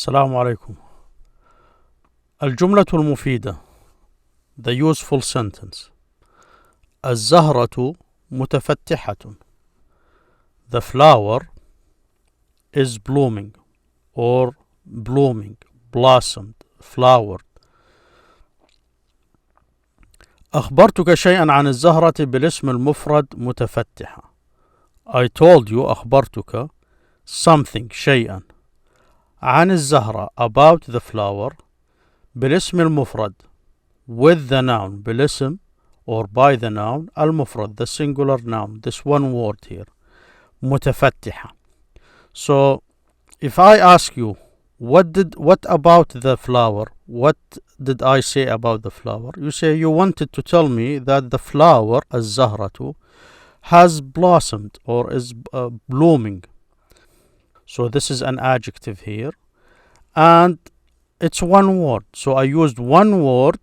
السلام عليكم. الجملة المفيدة The useful sentence. الزهرة متفتحة. The flower is blooming or blooming, blossomed, flowered. أخبرتك شيئا عن الزهرة بالاسم المفرد متفتحة. I told you أخبرتك something شيئا عن الزهرة about the flower بالاسم المفرد with the noun بالاسم or by the noun المفرد the singular noun, this one word here, متفتحة. So if I ask you what about the flower, what did I say about the flower, you say you wanted to tell me that the flower الزهرة has blossomed or is blooming. So this is an adjective here and it's one word, so I used one word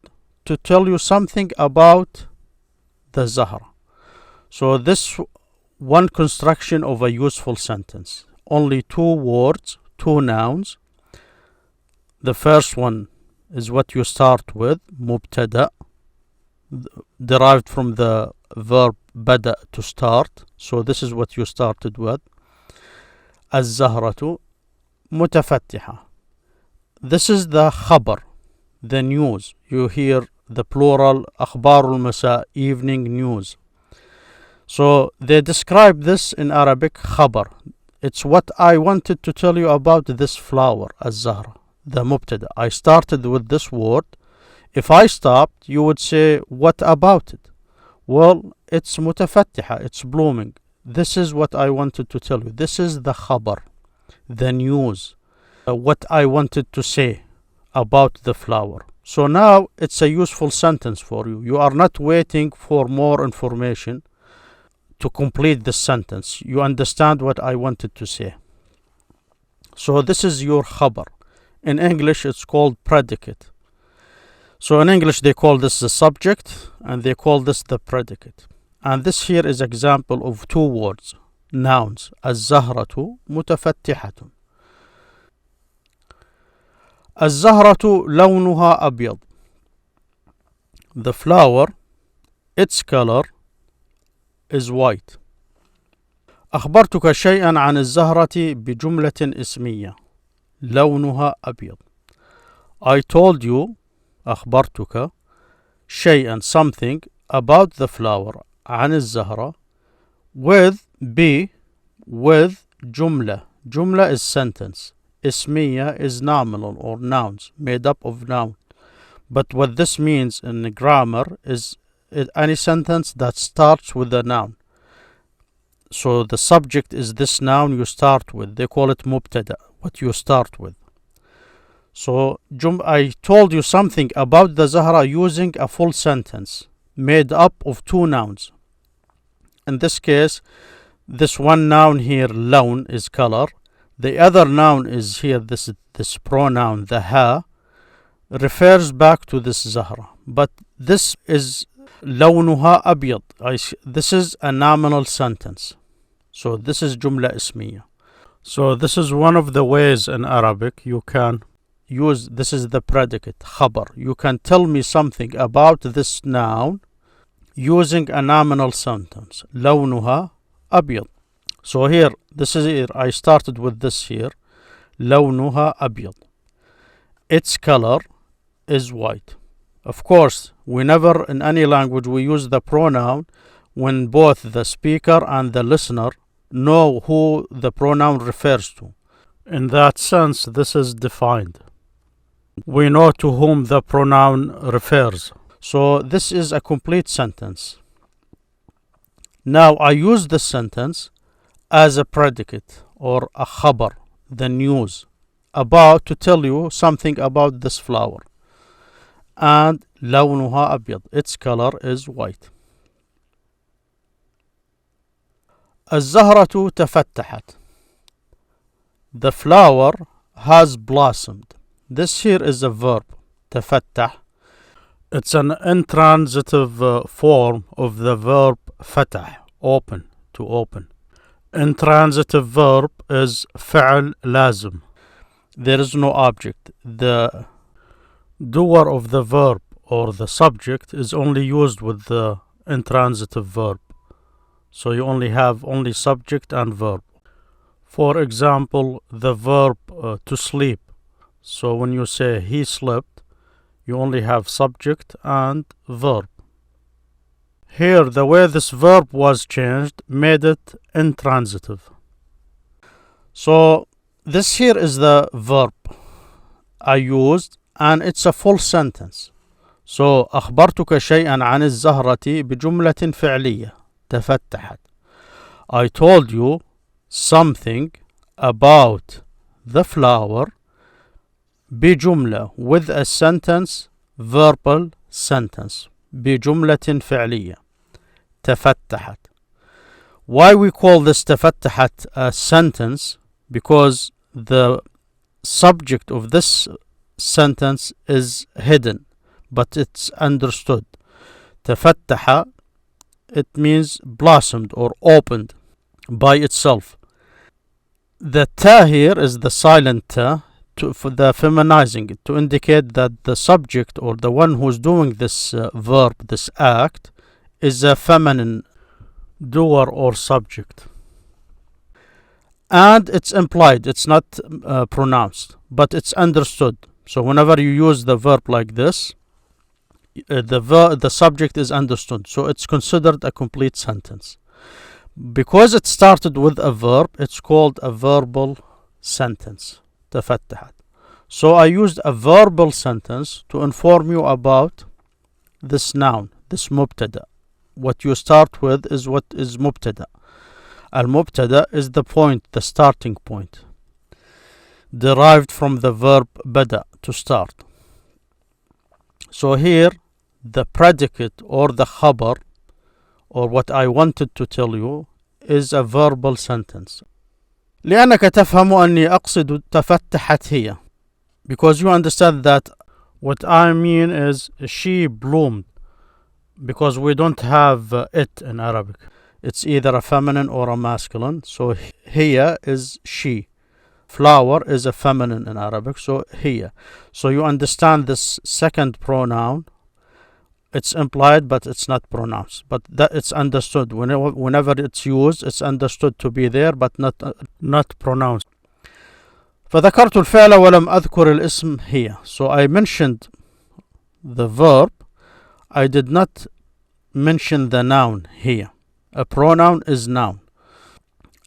to tell you something about the Zahra. So this one construction of a useful sentence, only two words, two nouns. The first one is what you start with, مبتدأ, derived from the verb بدأ, to start. So this is what you started with. الزهرة متفتحة. This is the خبر, the news. You hear the plural أخبار المساء, evening news. So they describe this in Arabic خبر. It's what I wanted to tell you about this flower, الزهرة, the مبتدأ. I started with this word. If I stopped, you would say, what about it? Well, it's متفتحة, it's blooming. This is what I wanted to tell you. This is the khabar, the news, what I wanted to say about the flower. So now it's a useful sentence for you. You are not waiting for more information to complete the sentence. You understand what I wanted to say. So this is your khabar. In English it's called predicate. So in English they call this the subject and they call this the predicate. And this here is example of two words, nouns. الزهرة متفتحة. الزهرة لونها أبيض. The flower, its color is white. أخبرتك شيئا عن الزهرة بجملة اسمية. لونها أبيض. I told you, أخبرتك شيئا, something about the flower, عن الزهرة, with جملة. جملة is sentence. اسمية is nominal or nouns, made up of noun. But what this means in grammar is any sentence that starts with a noun. So the subject is this noun you start with. They call it مبتدأ, what you start with. So I told you something about the Zahra using a full sentence made up of two nouns. In this case, this one noun here, lawn, is color. The other noun is here, this pronoun, the ha, refers back to this Zahra. But this is لونها أبيض. This is a nominal sentence. So this is جملة اسمية. So this is one of the ways in Arabic you can use, this is the predicate, خبر. You can tell me something about this noun using a nominal sentence. لونها أبيض. So here, this is here, I started with this here. لونها أبيض. Its color is white. Of course, we never in any language we use the pronoun when both the speaker and the listener know who the pronoun refers to. In that sense, this is defined. We know to whom the pronoun refers. So this is a complete sentence. Now I use this sentence as a predicate or a khabar, the news, about to tell you something about this flower. And لونها أبيض, its color is white. الزهرة تفتحت. The flower has blossomed. This here is a verb, تفتح. It's an intransitive form of the verb فتح, open, to open. Intransitive verb is فعل لازم. there is no object. The doer of the verb or the subject is only used with the intransitive verb. So you only have only subject and verb. For example, the verb to sleep. So when you say he slept, you only have subject and verb. Here, the way this verb was changed made it intransitive. So this here is the verb I used, and it's a full sentence. So أخبرتك شيئا عن الزهرة بجملة فعلية تفتحت. I told you something about the flower بجملة with a sentence, verbal sentence, بجملة فعلية تفتحت. Why we call this تفتحت a sentence? Because the subject of this sentence is hidden, but it's understood. تفتح, it means blossomed or opened by itself. The ta here is the silent ta, for the feminizing, to indicate that the subject or the one who's doing this verb, this act, is a feminine doer or subject. And it's implied, it's not pronounced, but it's understood. So whenever you use the verb like this, the subject is understood, so it's considered a complete sentence. Because it started with a verb, it's called a verbal sentence. تفتحت. So I used a verbal sentence to inform you about this noun, this مبتدأ. What you start with is what is مبتدأ. المبتدأ is the point, the starting point, derived from the verb بدأ, to start. So here the predicate or the khabar, or what I wanted to tell you, is a verbal sentence. لأنك تفهم أني أقصد تفتحت هي, because you understand that what I mean is she bloomed, because we don't have it in Arabic. It's either a feminine or a masculine. So هي is she. Flower is a feminine in Arabic, so هي. So you understand this second pronoun. It's implied, but it's not pronounced. But that it's understood. Whenever it's used, it's understood to be there, but not pronounced. فذكرت الفعل ولم أذكر الاسم هي. So I mentioned the verb. I did not mention the noun here. A pronoun is noun,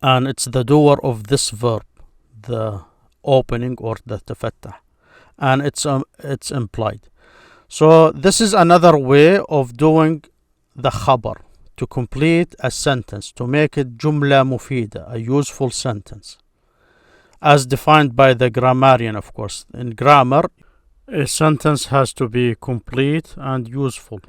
and it's the doer of this verb, the opening or the تفتح, and it's implied. So this is another way of doing the khabar, to complete a sentence, to make it جملة مفيدة, a useful sentence, as defined by the grammarian, of course. In grammar, a sentence has to be complete and useful.